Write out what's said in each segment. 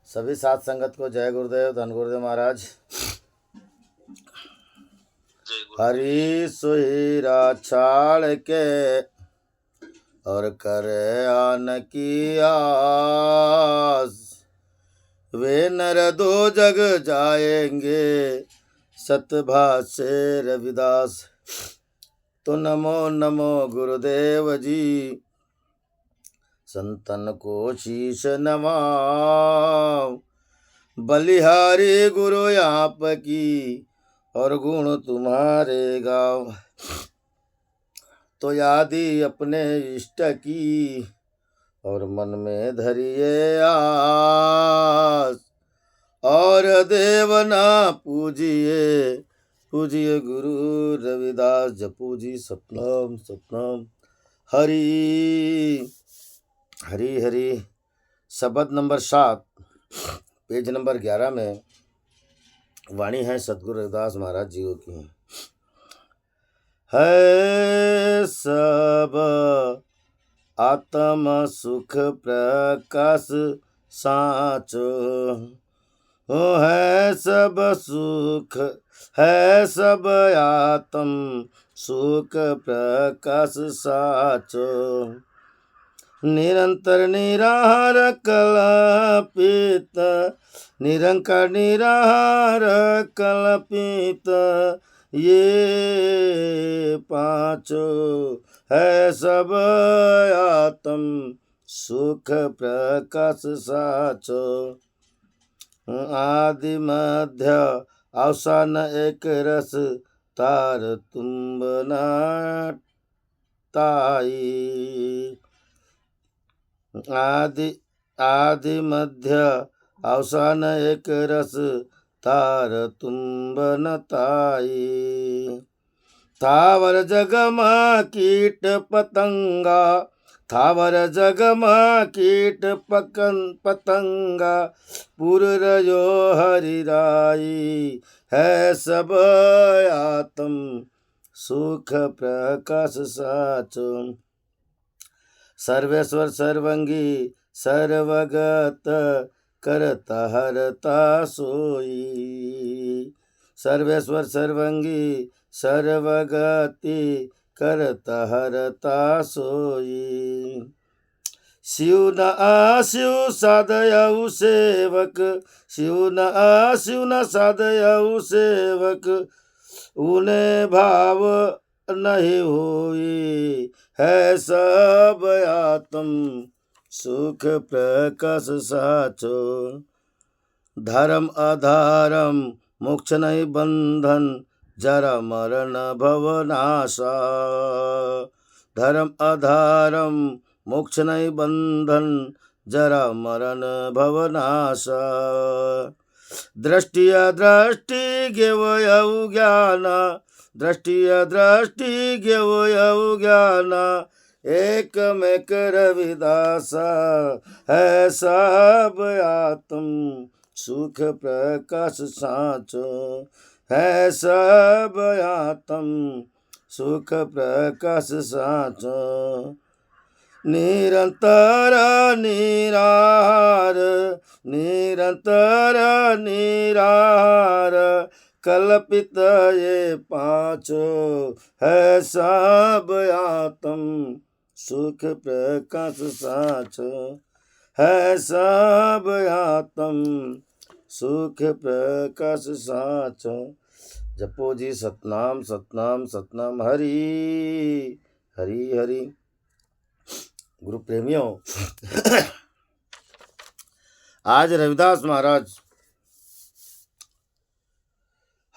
सभी साथ संगत को जय गुरुदेव, धन गुरुदेव महाराज। हरि सुहीरा छाड़ के और करे आन की आस, वे नर दो जग जाएंगे सतभाषे रविदास। तो नमो नमो गुरुदेव जी, संतन को शीश नवाओ, बलिहारी गुरु आप की और गुण तुम्हारे गाओ। तो यादी अपने इष्ट की और मन में धरिए आस, और देव ना पूजिए, पूजिए गुरु रविदास। जपू जी सतनाम सतनाम। हरि हरि हरि। शब्द नंबर 7, पेज नंबर 11 में वाणी है सतगुरु रविदास महाराज जी की। है सब आत्म सुख प्रकाश साचो, हो है सब सुख, है सब आत्म सुख प्रकाश साचो। निरंतर निराहार कल्पित, निरंकार निराहार कल्पित, ये पांचो है सब आत्म सुख प्रकाश साचो। आदि मध्य अवसान एक रस, तार तुम्ब नाटाई। आदि मध्य अवसान एक रस, तार तुम्ब नताई। थावर जगमा कीट पतंगा, थावर जगमा कीट पतंगा, पुर रयो हरिराई, है सब आत्म सुख प्रकाश साचो। सर्वेश्वर सर्वंगी सर्वगत, करता हरता सोई। सर्वेश्वर सर्वंगी सर्वगति, करता हरता सोई। शिव न आशिव साधयऊ सेवक, शिव न आशिव न साधयऊ सेवक, उन्हें भाव नहीं होई, है सब आत्म सुख प्रकाश साचो। धर्म अधर्म मोक्ष नहीं बंधन, जरा मरण भवनाशा। धर्म अधर्म मोक्ष नहीं बंधन, जरा मरण भवनाशा। दृष्टि अदृष्टि गेवयऊ ज्ञान, दृष्टि अदृष्टि गेवयऊ ज्ञान, एक में रविदासा, है सब आत्म सुख प्रकाश साचो। है सब आत्म सुख प्रकाश साचो। निरंतर निराहार, निरंतर निराहार कल्पित, ये पांचो है सब आत्म सुख प्रकाश साचो। है सब आत्म सुख प्रकाश साचो। जपो जी सतनाम सतनाम सतनाम। हरि हरि हरि। गुरु प्रेमियों, आज रविदास महाराज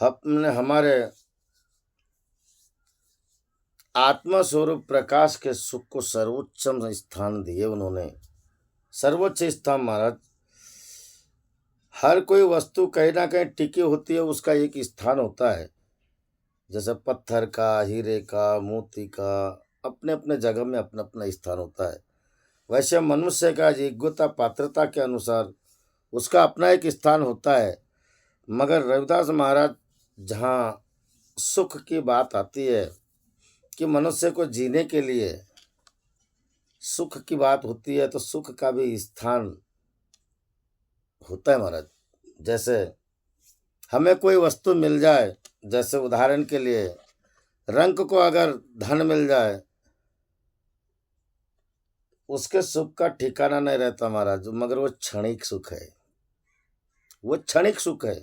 हमने हमारे आत्मस्वरूप प्रकाश के सुख को सर्वोच्च स्थान दिए। उन्होंने सर्वोच्च स्थान। महाराज, हर कोई वस्तु कहीं ना कहीं टिकी होती है, उसका एक स्थान होता है। जैसे पत्थर का, हीरे का, मोती का अपने अपने जगह में अपना अपना स्थान होता है, वैसे मनुष्य का योग्यता पात्रता के अनुसार उसका अपना एक स्थान होता है। मगर रविदास महाराज जहाँ सुख की बात आती है कि मनुष्य को जीने के लिए सुख की बात होती है, तो सुख का भी स्थान होता है महाराज। जैसे हमें कोई वस्तु मिल जाए, जैसे उदाहरण के लिए रंक को अगर धन मिल जाए, उसके सुख का ठिकाना नहीं रहता महाराज, मगर वो क्षणिक सुख है, वो क्षणिक सुख है।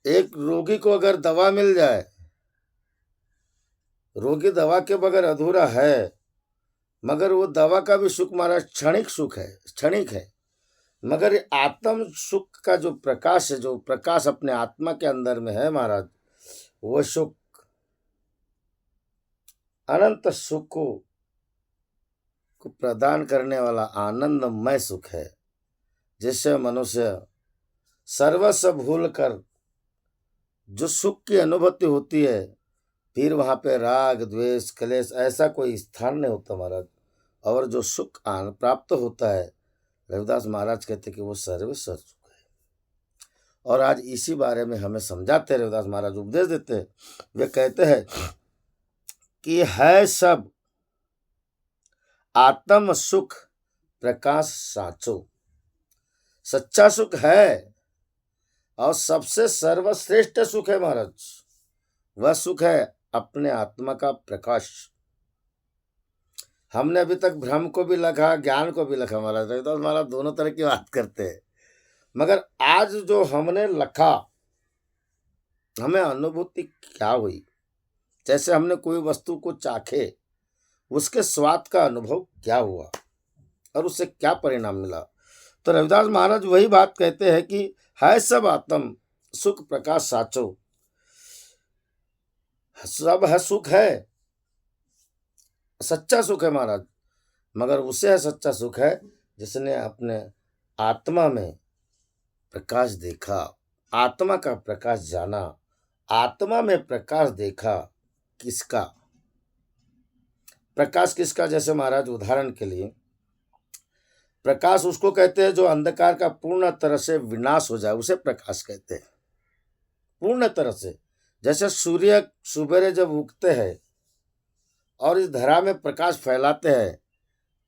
एक रोगी को अगर दवा मिल जाए, रोगी दवा के बगैर अधूरा है, मगर वो दवा का भी सुख महाराज क्षणिक सुख है, क्षणिक है। मगर ये आत्म सुख का जो प्रकाश है, जो प्रकाश अपने आत्मा के अंदर में है महाराज, वो सुख अनंत सुख को प्रदान करने वाला आनंदमय सुख है, जिससे मनुष्य सर्वस्व भूल कर जो सुख की अनुभूति होती है, फिर वहां पे राग द्वेष क्लेश ऐसा कोई स्थान नहीं होता महाराज। और जो सुख प्राप्त होता है, रविदास महाराज कहते कि वो सर्वेश्वर सुख है। और आज इसी बारे में हमें समझाते रविदास महाराज, उपदेश देते हैं। वे कहते हैं कि है सब आत्म सुख प्रकाश साचो, सच्चा सुख है और सबसे सर्वश्रेष्ठ सुख है महाराज। वह सुख है अपने आत्मा का प्रकाश। हमने अभी तक भ्रम को भी लिखा, ज्ञान को भी लिखा महाराज, रविदास महाराज दोनों तरह की बात करते हैं। मगर आज जो हमने लिखा, हमें अनुभूति क्या हुई, जैसे हमने कोई वस्तु को चाखे, उसके स्वाद का अनुभव क्या हुआ और उससे क्या परिणाम मिला। तो रविदास महाराज वही बात कहते हैं कि है सब आत्म सुख प्रकाश साचो, सब है सुख है, सच्चा सुख है महाराज। मगर उसे है सच्चा सुख है जिसने अपने आत्मा में प्रकाश देखा, आत्मा का प्रकाश जाना, आत्मा में प्रकाश देखा। किसका प्रकाश, किसका? जैसे महाराज उदाहरण के लिए, प्रकाश उसको कहते हैं जो अंधकार का पूर्ण तरह से विनाश हो जाए, उसे प्रकाश कहते हैं, पूर्ण तरह से। जैसे सूर्य सुबेरे जब उगते हैं और इस धरा में प्रकाश फैलाते हैं,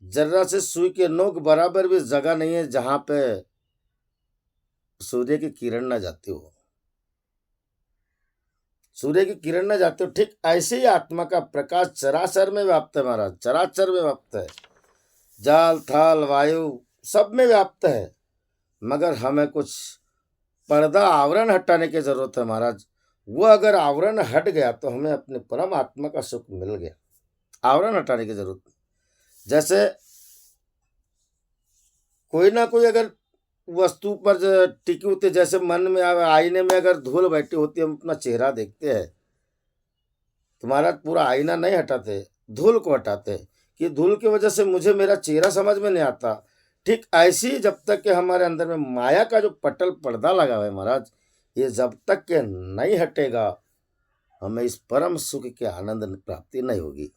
जरा से सुई के नोक बराबर भी जगह नहीं है जहां पे सूर्य की किरण न जाती हो, सूर्य की किरण न जाती हो। ठीक ऐसे ही आत्मा का प्रकाश चराचर में व्याप्त है महाराज, चराचर में व्याप्त है, जल थल वायु सब में व्याप्त है। मगर हमें कुछ पर्दा आवरण हटाने की जरूरत है महाराज। वो अगर आवरण हट गया तो हमें अपने परम आत्मा का सुख मिल गया। आवरण हटाने की जरूरत। जैसे कोई ना कोई अगर वस्तु पर टिकी होती है, जैसे मन में आईने में अगर धूल बैठी होती है, हम अपना चेहरा देखते हैं तो महाराज पूरा आईना नहीं हटाते, धूल को हटाते कि धूल की वजह से मुझे मेरा चेहरा समझ में नहीं आता। ठीक ऐसी ही जब तक कि हमारे अंदर में माया का जो पटल पर्दा लगा हुआ है महाराज, ये जब तक के नहीं हटेगा, हमें इस परम सुख के आनंद प्राप्ति नहीं होगी,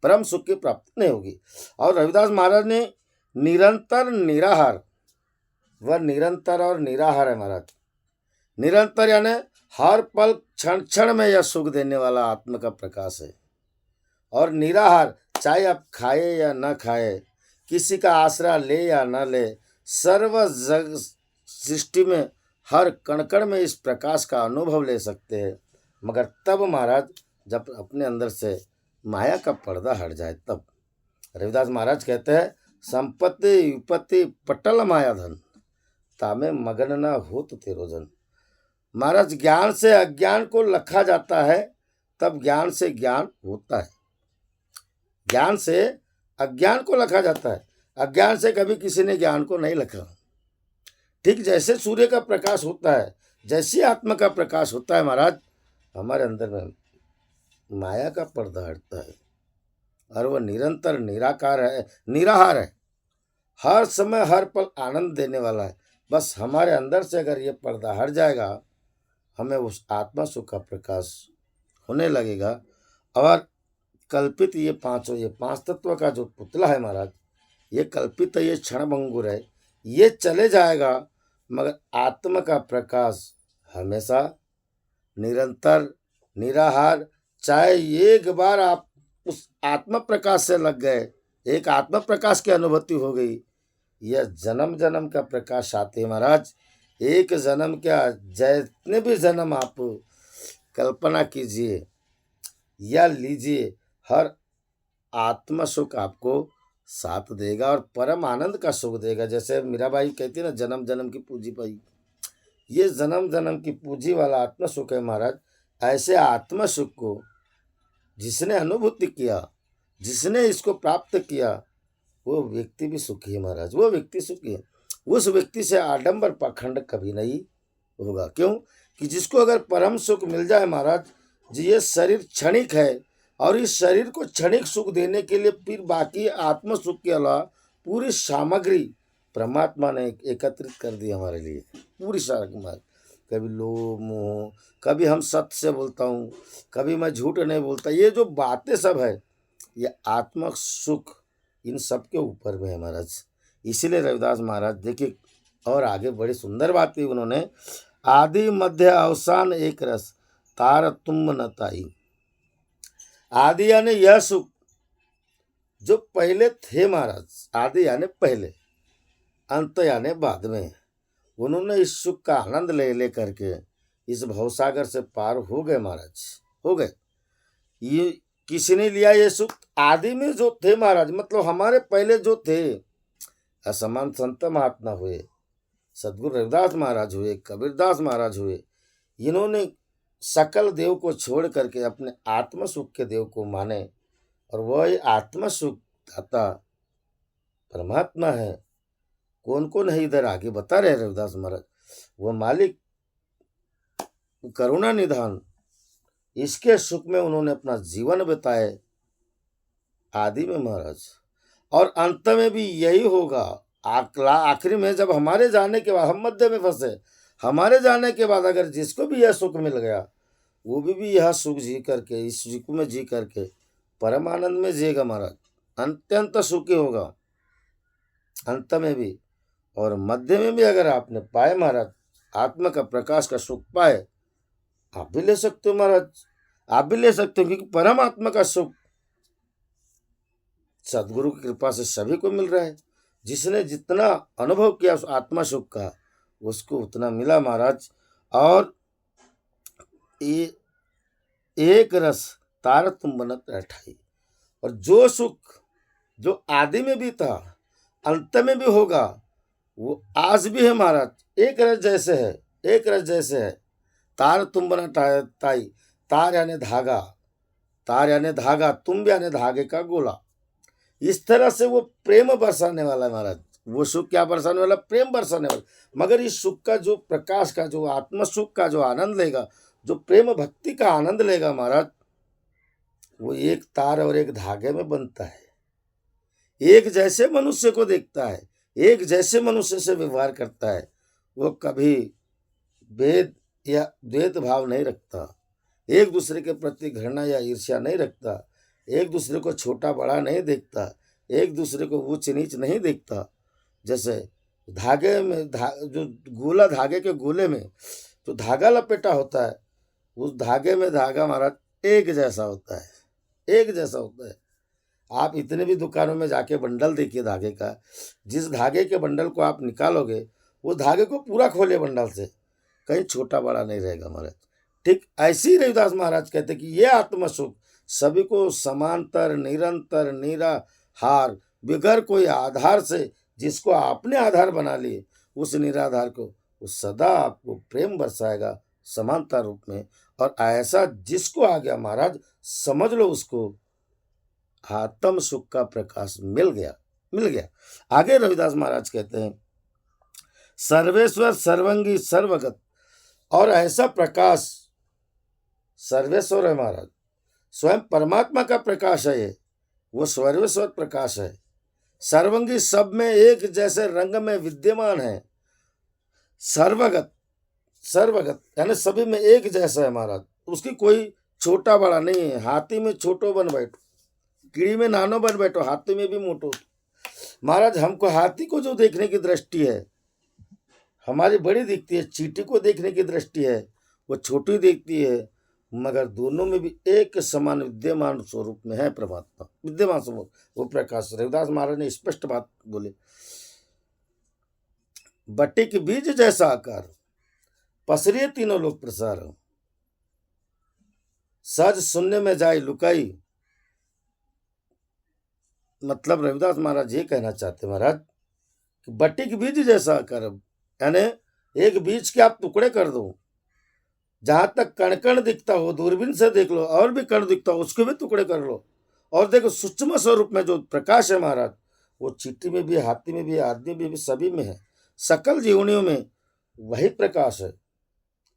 परम सुख की प्राप्ति नहीं होगी। और रविदास महाराज ने निरंतर निराहार, वह निरंतर और निराहार है महाराज। निरंतर यानी हर पल क्षण क्षण में यह सुख देने वाला आत्मा का प्रकाश है। और निराहार, चाहे आप खाए या न खाए, किसी का आसरा ले या न ले, सर्व जग सृष्टि में हर कण कण में इस प्रकाश का अनुभव ले सकते हैं। मगर तब महाराज जब अपने अंदर से माया का पर्दा हट जाए तब। रविदास महाराज कहते हैं, संपत्ति विपत्ति पटल माया धन, तामे मगन न हो तो तेरो जन। महाराज ज्ञान से अज्ञान को लखा जाता है, तब ज्ञान से ज्ञान होता है। ज्ञान से अज्ञान को लखा जाता है, अज्ञान से कभी किसी ने ज्ञान को नहीं लखा। ठीक जैसे सूर्य का प्रकाश होता है, जैसी आत्मा का प्रकाश होता है महाराज, हमारे अंदर में माया का पर्दा हटता है और वह निरंतर निराकार है, निराहार है, हर समय हर पल आनंद देने वाला है। बस हमारे अंदर से अगर ये पर्दा हट जाएगा, हमें उस आत्मा सुख का प्रकाश होने लगेगा। और कल्पित ये पांचों, ये पांच तत्व का जो पुतला है महाराज, ये कल्पित है, ये क्षणभंगुर है, ये चले जाएगा। मगर आत्मा का प्रकाश हमेशा निरंतर निराहार। चाहे एक बार आप उस आत्मा प्रकाश से लग गए, एक आत्मा प्रकाश की अनुभूति हो गई, यह जन्म जन्म का प्रकाश आते हैं महाराज। एक जन्म क्या, जितने भी जन्म आप कल्पना कीजिए या लीजिए, हर आत्म सुख आपको साथ देगा और परम आनंद का सुख देगा। जैसे मीराबाई कहती है ना, जन्म जन्म की पूंजी पाई, ये जन्म जन्म की पूंजी वाला आत्म सुख है महाराज। ऐसे आत्म सुख को जिसने अनुभूति किया, जिसने इसको प्राप्त किया, वो व्यक्ति भी सुखी है महाराज, वो व्यक्ति सुखी है। उस व्यक्ति से आडंबर पाखंड कभी नहीं होगा। क्यों कि जिसको अगर परम सुख मिल जाए महाराज जी, ये शरीर क्षणिक है और इस शरीर को क्षणिक सुख देने के लिए फिर बाकी आत्म सुख के अलावा पूरी सामग्री परमात्मा ने एकत्रित कर दी हमारे लिए। पूरी सामग्री, कभी लोभ मोह, कभी हम सत्य से बोलता हूँ, कभी मैं झूठ नहीं बोलता, ये जो बातें सब है ये आत्मक सुख इन सब के ऊपर में है महाराज। इसीलिए रविदास महाराज देखिए और आगे बड़ी सुंदर बात की उन्होंने, आदि मध्य अवसान एक रस तार तुम न ताई। आदि यानी यह सुख जो पहले थे महाराज, आदि यानी पहले, अंत यानी बाद में। उन्होंने इस सुख का आनंद ले ले करके इस भवसागर से पार हो गए महाराज, हो गए। ये किसने लिया ये सुख? आदि में जो थे महाराज, मतलब हमारे पहले जो थे, असमान संत महात्मा हुए, सदगुरु रविदास महाराज हुए, कबीरदास महाराज हुए, इन्होंने सकल देव को छोड़ करके अपने आत्म सुख के देव को माने और वह आत्म सुख दाता परमात्मा है। कौन कौन है इधर आगे बता रहे रविदास महाराज, वह मालिक करुणा निधान, इसके सुख में उन्होंने अपना जीवन बिताए आदि में महाराज। और अंत में भी यही होगा, आखिरी में जब हमारे जाने के बाद, हम मध्य में फंसे, हमारे जाने के बाद अगर जिसको भी यह सुख मिल गया, वो भी यह सुख जी करके, इस सुख में जी करके परम आनंद में जिएगा महाराज, अत्यंत सुखी होगा अंत में भी। और मध्य में भी अगर आपने पाए महाराज, आत्मा का प्रकाश का सुख पाए, आप भी ले सकते हो महाराज, आप भी ले सकते हो, क्योंकि परमात्मा का सुख सदगुरु की कृपा से सभी को मिल रहा है। जिसने जितना अनुभव किया उस आत्मा सुख का, उसको उतना मिला महाराज। और ये एक रस तार तुम बनत रठाई, और जो सुख जो आदि में भी था, अंत में भी होगा, वो आज भी है महाराज। एक रस जैसे है, एक रस जैसे है। तार तुम बना ताई, तार यानी धागा, तार यानी धागा, तुम यानी धागे का गोला। इस तरह से वो प्रेम बरसाने वाला है महाराज। वो सुख क्या बरसाने वाला? प्रेम बरसाने वाला। मगर इस सुख का जो प्रकाश का, जो आत्म सुख का जो आनंद लेगा, जो प्रेम भक्ति का आनंद लेगा महाराज, वो एक तार और एक धागे में बनता है। एक जैसे मनुष्य को देखता है, एक जैसे मनुष्य से व्यवहार करता है, वो कभी भेद या द्वैत भाव नहीं रखता, एक दूसरे के प्रति घृणा या ईर्ष्या नहीं रखता, एक दूसरे को छोटा बड़ा नहीं देखता, एक दूसरे को ऊंच नीच नहीं देखता। जैसे धागे में जो गोला, धागे के गोले में जो धागा लपेटा होता है, उस धागे में धागा महाराज एक जैसा होता है, एक जैसा होता है। आप इतने भी दुकानों में जाके बंडल देखिए धागे का, जिस धागे के बंडल को आप निकालोगे, वो धागे को पूरा खोले बंडल से, कहीं छोटा बड़ा नहीं रहेगा महाराज। ठीक ऐसे ही रविदास महाराज कहते कि ये आत्म सुख सभी को समांतर, निरंतर, निराहार, बगैर कोई आधार से, जिसको आपने आधार बना लिए, उस निराधार को वो सदा आपको प्रेम बरसाएगा समानता रूप में। और ऐसा जिसको आ गया महाराज, समझ लो उसको आत्म सुख का प्रकाश मिल गया, मिल गया। आगे रविदास महाराज कहते हैं, सर्वेश्वर सर्वंगी सर्वगत, और ऐसा प्रकाश सर्वेश्वर है महाराज, स्वयं परमात्मा का प्रकाश है ये, वो सर्वेश्वर प्रकाश है। सर्वंगी, सब में एक जैसे रंग में विद्यमान है। सर्वगत, सर्वगत यानी सभी में एक जैसा है महाराज, उसकी कोई छोटा बड़ा नहीं है। हाथी में छोटो बन बैठो, कीड़ी में नानो बन बैठो, हाथी में भी मोटो। महाराज हमको हाथी को जो देखने की दृष्टि है हमारी बड़ी दिखती है, चींटी को देखने की दृष्टि है वो छोटी दिखती है, मगर दोनों में भी एक समान विद्यमान स्वरूप में है परमात्मा, विद्यमान स्वरूप वो प्रकाश। रविदास महाराज ने स्पष्ट बात बोले, बटिक बीज जैसा आकार, पसरिए तीनों लोग प्रसार, सज शून्य में जाए लुकाई। मतलब रविदास महाराज ये कहना चाहते महाराज कि बटिक बीज जैसा आकार, यानी एक बीज के आप टुकड़े कर दो, जहां तक कण कण दिखता हो दूरबीन से देख लो, और भी कण दिखता हो उसके भी टुकड़े कर लो, और देखो सूक्ष्म स्वरूप में जो प्रकाश है महाराज, वो चींटी में भी है, हाथी में भी है, आदमी में भी, सभी में है, सकल जीवनियों में वही प्रकाश है।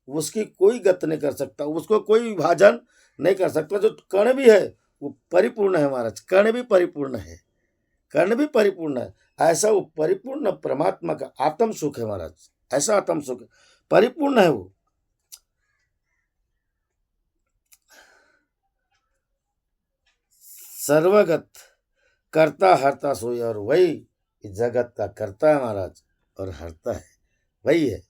उसकी कोई गत नहीं कर सकता, उसको कोई विभाजन नहीं कर सकता। जो कण भी है वो परिपूर्ण है महाराज, कण भी परिपूर्ण है, कण भी परिपूर्ण है। ऐसा वो परिपूर्ण परमात्मा का आत्म सुख है महाराज, ऐसा आत्म सुख है, परिपूर्ण है वो। सर्वगत करता हरता सोई, और वही जगत का करता है महाराज और हरता है, वही है,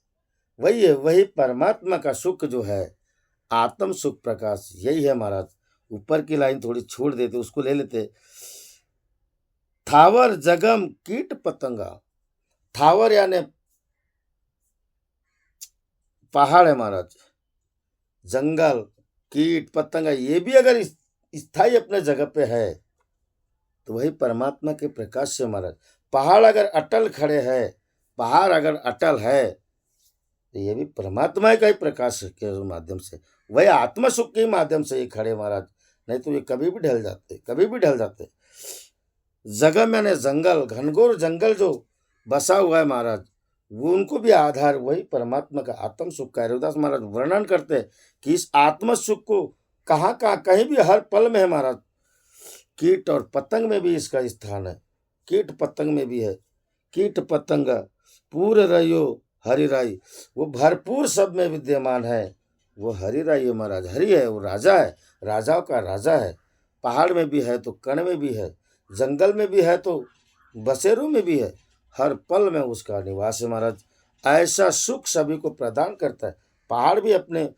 वही है, वही परमात्मा का सुख जो है, आत्म सुख प्रकाश, यही है महाराज। ऊपर की लाइन थोड़ी छोड़ देते, उसको ले लेते। थावर जगम कीट पतंगा, थावर यानी पहाड़ है महाराज, जंगल, कीट पतंगा, ये भी अगर स्थायी अपने जगह पे है तो वही परमात्मा के प्रकाश से महाराज। पहाड़ अगर अटल खड़े है, पहाड़ अगर अटल है तो ये भी परमात्मा का ही प्रकाश के माध्यम से, वही आत्म सुख के माध्यम से ये खड़े महाराज, नहीं तो ये कभी भी ढल जाते, कभी भी ढल जाते। जगह यानी जंगल, घनघोर जंगल जो बसा हुआ है महाराज, वो उनको भी आधार वही परमात्मा का आत्म सुख का। रविदास महाराज वर्णन करते हैं कि इस आत्म सुख को कहाँ कहाँ, कहीं भी, हर पल में है महाराज। कीट और पतंग में भी इसका स्थान है, कीट पतंग में भी है। कीट पतंग पूर रयो हरिराई, वो भरपूर सब में विद्यमान है, वो हरिराई है महाराज, हरि है, वो राजा है, राजाओं का राजा है। पहाड़ में भी है तो कण में भी है, जंगल में भी है तो बसेरों में भी है, हर पल में उसका निवास है महाराज। ऐसा सुख सभी को प्रदान करता है। पहाड़ भी अपने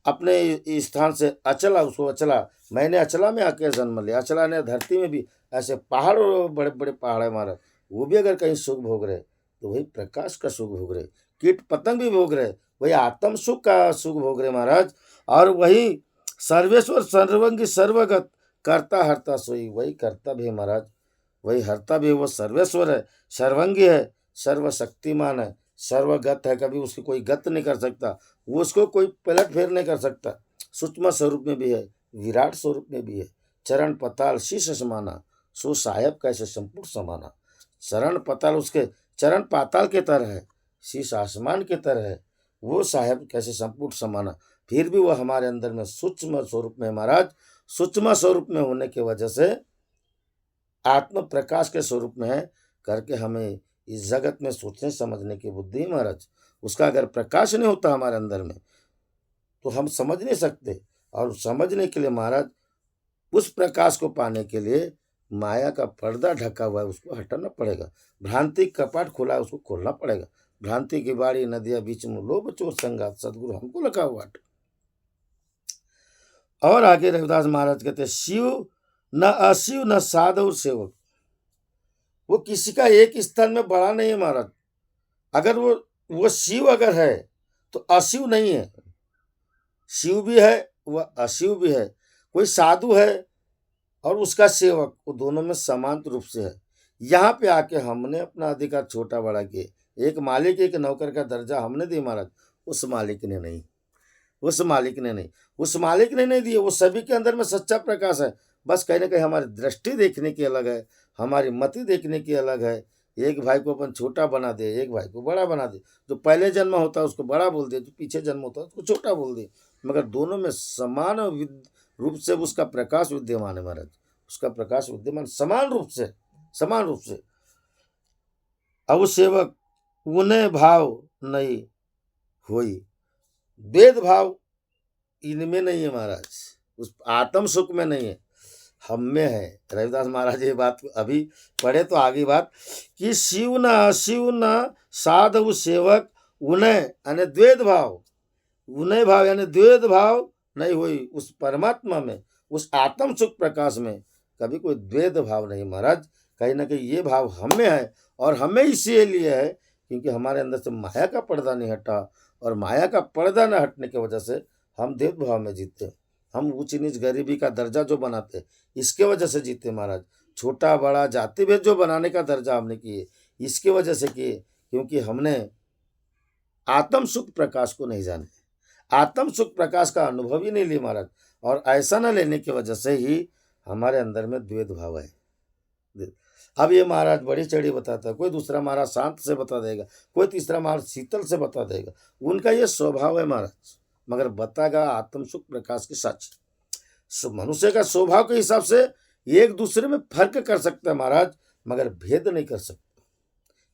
अपने स्थान से अचला, उसको अचला, मैंने अचला में आके जन्म लिया, अचला ने धरती में भी, ऐसे पहाड़, बड़े बड़े पहाड़ है महाराज, वो भी अगर कहीं सुख भोग रहे तो वही प्रकाश का सुख भोग रहे। कीट पतंग भी भोग रहे, वही आत्म सुख का सुख भोग रहे महाराज। और वही सर्वेश्वर सर्वंगी सर्वगत करता हरता सोई, वही करता भी है महाराज, वही हरता भी है। वो सर्वेश्वर है, सर्वंगी है, सर्वशक्तिमान है, सर्वगत है, कभी उसकी कोई गत नहीं कर सकता, वो उसको कोई पलट फेर नहीं कर सकता। सूक्ष्म स्वरूप में भी है, विराट स्वरूप में भी है। चरण पताल शीश समाना, सो साहेब कैसे संपूर्ण समाना। चरण पताल, उसके चरण पाताल के तरह है, शीश आसमान के तरह है, वो साहेब कैसे संपूर्ण समाना। फिर भी वो हमारे अंदर में सूक्ष्म स्वरूप में महाराज, सूक्ष्म स्वरूप में होने की वजह से आत्म प्रकाश के स्वरूप में है करके हमें इस जगत में सोचने समझने की बुद्धि महाराज। उसका अगर प्रकाश नहीं होता हमारे अंदर में तो हम समझ नहीं सकते। और समझने के लिए महाराज, उस प्रकाश को पाने के लिए माया का पर्दा ढका हुआ है, उसको हटाना पड़ेगा। भ्रांति कपाट खुला है, उसको खोलना पड़ेगा। भ्रांति की बाड़ी नदियां बीच में, लोभ चोर संगात, सदगुरु हमको लगा हुआ। और आगे रविदास महाराज कहते हैं, शिव न अशिव न साधु सेवक, वो किसी का एक स्थान में बड़ा नहीं है महाराज। अगर वो शिव अगर है तो अशिव नहीं है, शिव भी है वह अशिव भी है। कोई साधु है और उसका सेवक, वो दोनों में समान रूप से है। यहाँ पे आके हमने अपना अधिकार छोटा बड़ा किए, एक मालिक एक नौकर का दर्जा हमने दी महाराज, उस मालिक ने नहीं, उस मालिक ने नहीं, उस मालिक ने नहीं दिए। वो सभी के अंदर में सच्चा प्रकाश है, बस कहीं ना कहीं हमारी दृष्टि देखने की अलग है, हमारी मति देखने की अलग है। एक भाई को अपन छोटा बना दे, एक भाई को बड़ा बना दे। जो पहले जन्म होता है उसको बड़ा बोल दे, जो पीछे जन्म होता है उसको छोटा बोल दे, मगर दोनों में समान रूप से उसका प्रकाश विद्यमान है महाराज, उसका प्रकाश विद्यमान समान रूप से, समान रूप से। अब सेवक उन्हें भाव नहीं होई, भेदभाव इनमें नहीं है महाराज, उस आत्म सुख में नहीं है, हम में है। रविदास महाराज ये बात अभी पढ़े तो आगे बात कि शिव न अशिव न साधु सेवक उन्हें यानी द्वैत भाव, उन्हें भाव यानी द्वैत भाव नहीं हुई उस परमात्मा में, उस आत्म सुख प्रकाश में कभी कोई द्वैत भाव नहीं महाराज। कहीं ना कहीं ये भाव हमें है, और हमें इसीलिए है क्योंकि हमारे अंदर से माया का पर्दा नहीं हटा, और माया का पर्दा न हटने की वजह से हम देव भाव में जीते। हम ऊंच नीच गरीबी का दर्जा जो बनाते, इसके वजह से जीते महाराज। छोटा बड़ा जाति भेद जो बनाने का दर्जा हमने किए, इसकी वजह से किए, क्योंकि हमने आत्म सुख प्रकाश को नहीं जाने, आत्म सुख प्रकाश का अनुभव ही नहीं लिया महाराज। और ऐसा न लेने की वजह से ही हमारे अंदर में द्वेष भाव है। अब ये महाराज बड़ी चढ़ी बताता है, कोई दूसरा महाराज शांत से बता देगा, कोई तीसरा महाराज शीतल से बता देगा, उनका ये स्वभाव है महाराज। मगर बताएगा आत्म सुख प्रकाश की सच। मनुष्य का स्वभाव के हिसाब से एक दूसरे में फर्क कर सकता है महाराज, मगर भेद नहीं कर सकता।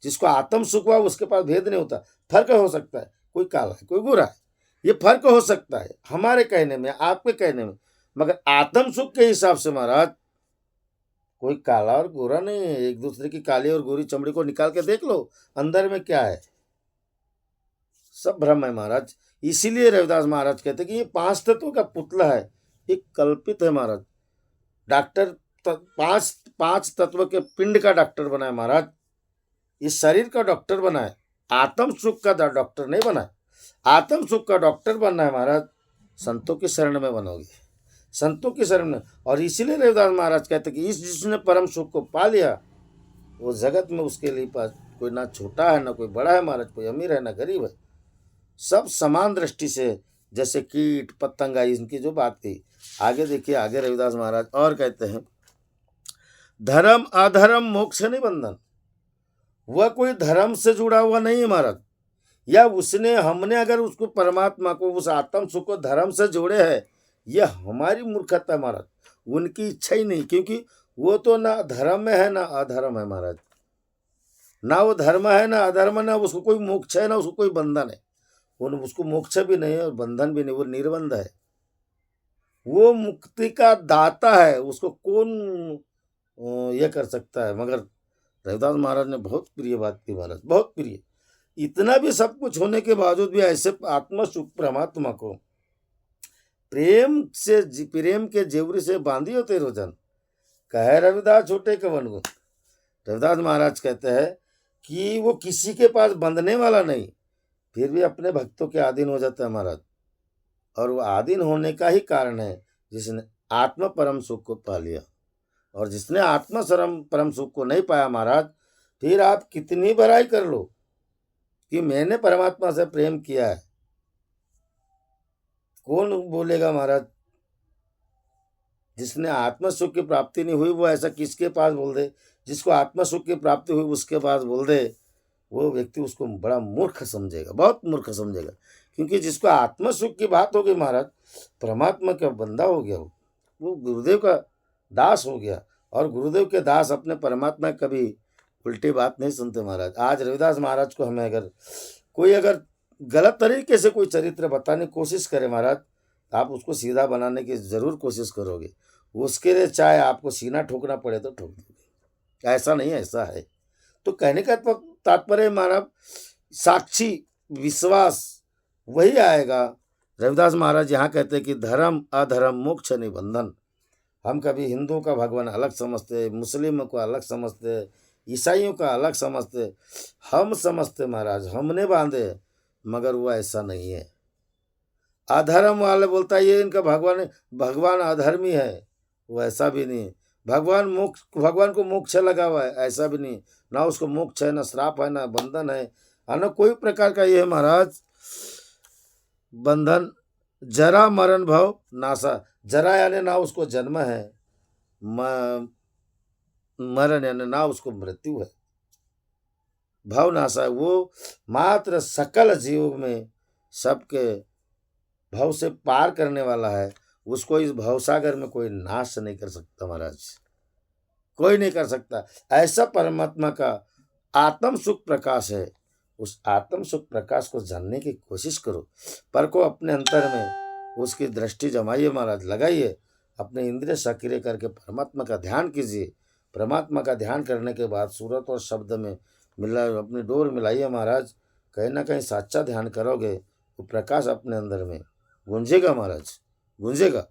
जिसको आत्म सुख हुआ उसके पास भेद नहीं होता, फर्क हो सकता है, कोई काला है कोई गोरा है, ये फर्क हो सकता है हमारे कहने में आपके कहने में, मगर आत्म सुख के हिसाब से महाराज कोई काला और गोरा नहीं है। एक दूसरे की काली और गोरी चमड़ी को निकाल के देख लो, अंदर में क्या है, सब भ्रम है महाराज। इसीलिए रविदास महाराज कहते कि ये 5 तत्वों का पुतला है, एक कल्पित है महाराज। डॉक्टर पांच तत्व के पिंड का डॉक्टर बनाए महाराज, इस शरीर का डॉक्टर बनाए, आत्म सुख का डॉक्टर नहीं बनाए। आत्म सुख का डॉक्टर बनना है महाराज, संतों की शरण में बनोगे, संतों की शरण में। और इसीलिए रविदास महाराज कहते कि इस जिसने परम सुख को पा लिया, वो जगत में उसके लिए पास कोई ना छोटा है ना कोई बड़ा है महाराज, कोई अमीर है ना गरीब है, सब समान दृष्टि से। जैसे कीट पतंगा, इनकी जो बात थी, आगे देखिए, आगे रविदास महाराज और कहते हैं, धर्म अधर्म मोक्ष नहीं बंधन। वह कोई धर्म से जुड़ा हुआ नहीं है महाराज, या उसने हमने अगर उसको परमात्मा को उस आत्म सुख को धर्म से जोड़े है, यह हमारी मूर्खता है महाराज, उनकी इच्छा ही नहीं। क्योंकि वो तो ना धर्म में है ना अधर्म है महाराज, ना वो धर्म है ना अधर्म, ना उसको कोई मोक्ष है ना उसको कोई बंधन है। उसको मोक्ष भी नहीं है और बंधन भी नहीं, वो निर्बंध है, वो मुक्ति का दाता है, उसको कौन ये कर सकता है। मगर रविदास महाराज ने बहुत प्रिय बात की महाराज, बहुत प्रिय। इतना भी सब कुछ होने के बावजूद भी ऐसे आत्मा सुख परमात्मा को प्रेम के जेवरी से बांधी होते रोजन, कहे रविदास छोटे कवन को। रविदास महाराज कहते हैं कि वो किसी के पास बंधने वाला नहीं, फिर भी अपने भक्तों के अधीन हो जाता है महाराज। और वो अधीन होने का ही कारण है जिसने आत्म परम सुख को पा लिया। और जिसने आत्म परम सुख को नहीं पाया महाराज, फिर आप कितनी बड़ाई कर लो कि मैंने परमात्मा से प्रेम किया है, कौन बोलेगा महाराज। जिसने आत्म सुख की प्राप्ति नहीं हुई वो ऐसा किसके पास बोल दे, जिसको आत्म सुख की प्राप्ति हुई उसके पास बोल दे, वो व्यक्ति उसको बड़ा मूर्ख समझेगा, बहुत मूर्ख समझेगा। क्योंकि जिसको आत्म सुख की बात हो गई महाराज, परमात्मा का बंदा हो गया, वो गुरुदेव का दास हो गया। और गुरुदेव के दास अपने परमात्मा कभी उल्टी बात नहीं सुनते महाराज। आज रविदास महाराज को हमें अगर गलत तरीके से कोई चरित्र बताने की कोशिश करे महाराज, आप उसको सीधा बनाने की जरूर कोशिश करोगे, उसके लिए चाहे आपको सीना ठोकना पड़े तो ठोक दोगे। ऐसा नहीं है, ऐसा है। तो कहने का तात्पर्य मानव साक्षी विश्वास वही आएगा। रविदास महाराज यहाँ कहते हैं कि धर्म अधर्म मोक्ष नहीं बंधन। हम कभी हिंदुओं का भगवान अलग समझते, मुस्लिमों को अलग समझते, ईसाइयों का अलग समझते, हम समझते महाराज हमने बांधे, मगर वो ऐसा नहीं है। अधर्म वाले बोलता है ये इनका भगवान अधर्मी है, वो ऐसा भी नहीं। भगवान को मोक्ष लगा हुआ है, ऐसा भी नहीं। ना उसको मोक्ष है, ना श्राप है, ना बंधन है, ना कोई प्रकार का ये है महाराज बंधन। जरा मरण भव नासा, जरा यानी ना उसको जन्म है, मरण यानी ना उसको मृत्यु है, भव नासा वो मात्र सकल जीव में सबके भव से पार करने वाला है। उसको इस भवसागर में कोई नाश नहीं कर सकता महाराज, कोई नहीं कर सकता। ऐसा परमात्मा का आत्म सुख प्रकाश है। उस आत्म सुख प्रकाश को जानने की कोशिश करो, पर को अपने अंतर में उसकी दृष्टि जमाइए महाराज, लगाइए, अपने इंद्रिय सक्रिय करके परमात्मा का ध्यान कीजिए। परमात्मा का ध्यान करने के बाद सूरत और शब्द में अपनी डोर मिलाइए महाराज। कहीं ना कहीं सच्चा ध्यान करोगे, वो प्रकाश अपने अंदर में गूंजेगा महाराज, गूंजेगा।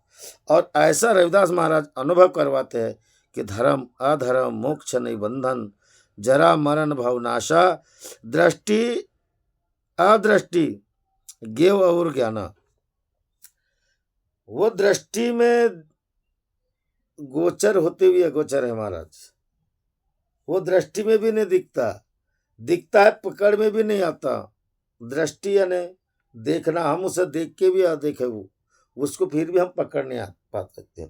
और ऐसा रविदास महाराज अनुभव करवाते हैं कि धर्म अधर्म मोक्ष नहीं बंधन। जरा मरण भवनाशा, दृष्टि अदृष्टि ज्ञेय और ज्ञाना। वो दृष्टि में गोचर होते हुए अगोचर है महाराज। वो दृष्टि में भी नहीं दिखता, दिखता है पकड़ में भी नहीं आता। दृष्टि यानी देखना, हम उसे देख के भी देखे वो उसको फिर भी हम पकड़ नहीं पा सकते।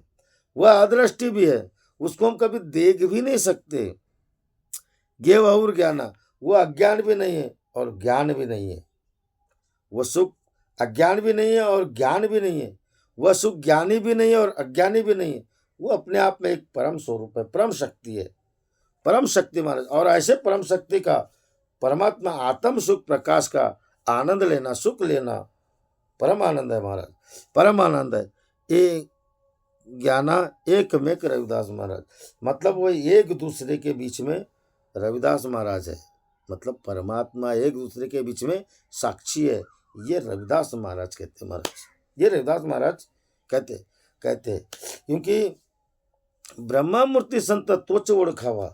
वह अदृष्टि भी है, उसको हम कभी देख भी नहीं सकते। ज्ञेय और ज्ञाना, वो अज्ञान भी नहीं है और ज्ञान भी नहीं है। वो सुख अज्ञान भी नहीं है और ज्ञान भी नहीं है। वह सुख ज्ञानी भी नहीं है और अज्ञानी भी नहीं है। वो अपने आप में एक परम स्वरूप है, परम शक्ति है, परम शक्ति महाराज। और ऐसे परम शक्ति का, परमात्मा आत्म सुख प्रकाश का आनंद लेना, सुख लेना परम आनंद है महाराज, परम आनंद है। ये ज्ञाना एक में रविदास महाराज, मतलब वो एक दूसरे के बीच में रविदास महाराज है। मतलब परमात्मा एक दूसरे के बीच में साक्षी है। ये रविदास महाराज कहते महाराज, ये रविदास महाराज कहते क्योंकि ब्रह्मा मूर्ति संत तोच ओळखावा,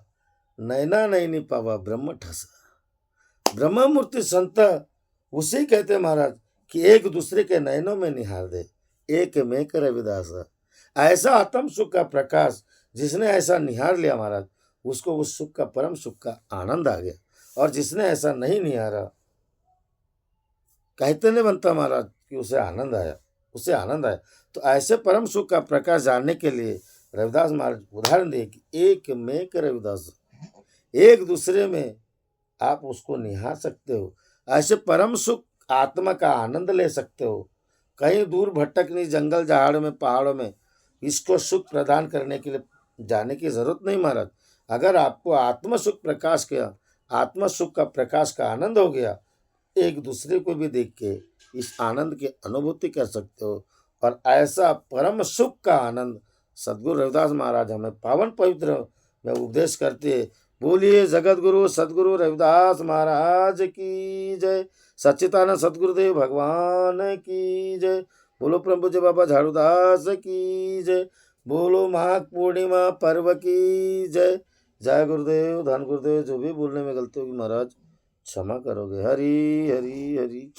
नैना नैनी पावा ब्रह्म ठसा। ब्रह्मा मूर्ति संत उसे कहते महाराज कि एक दूसरे के नयनों में निहार दे, एक में रविदास। ऐसा आत्म सुख का प्रकाश जिसने ऐसा निहार लिया महाराज, उसको उस सुख का, परम सुख का आनंद आ गया। और जिसने ऐसा नहीं निहारा, कहते नहीं बनता महाराज कि उसे आनंद आया, उसे आनंद आया। तो ऐसे परम सुख का प्रकाश जानने के लिए रविदास महाराज उदाहरण दे कि एक में रविदास, एक दूसरे में आप उसको निहार सकते हो। ऐसे परम सुख आत्मा का आनंद ले सकते हो। कहीं दूर भटकने, जंगल झाड़ में, पहाड़ों में इसको सुख प्रदान करने के लिए जाने की जरूरत नहीं महाराज। अगर आपको आत्म सुख प्रकाश का, आत्म सुख का प्रकाश का आनंद हो गया, एक दूसरे को भी देख के इस आनंद की अनुभूति कर सकते हो। और ऐसा परम सुख का आनंद सदगुरु रविदास महाराज हमें पावन पवित्र में उपदेश करते। बोलिए जगत गुरु सदगुरु रविदास महाराज की जय। सच्चिदानंद सदगुरुदेव भगवान की जय। बोलो परम पूज्य बाबा झाड़ूदास की जय। बोलो माघ पूर्णिमा पर्व की जय। जय गुरुदेव, धन गुरुदेव। जो भी बोलने में गलती होगी महाराज क्षमा करोगे। हरि हरि हरि।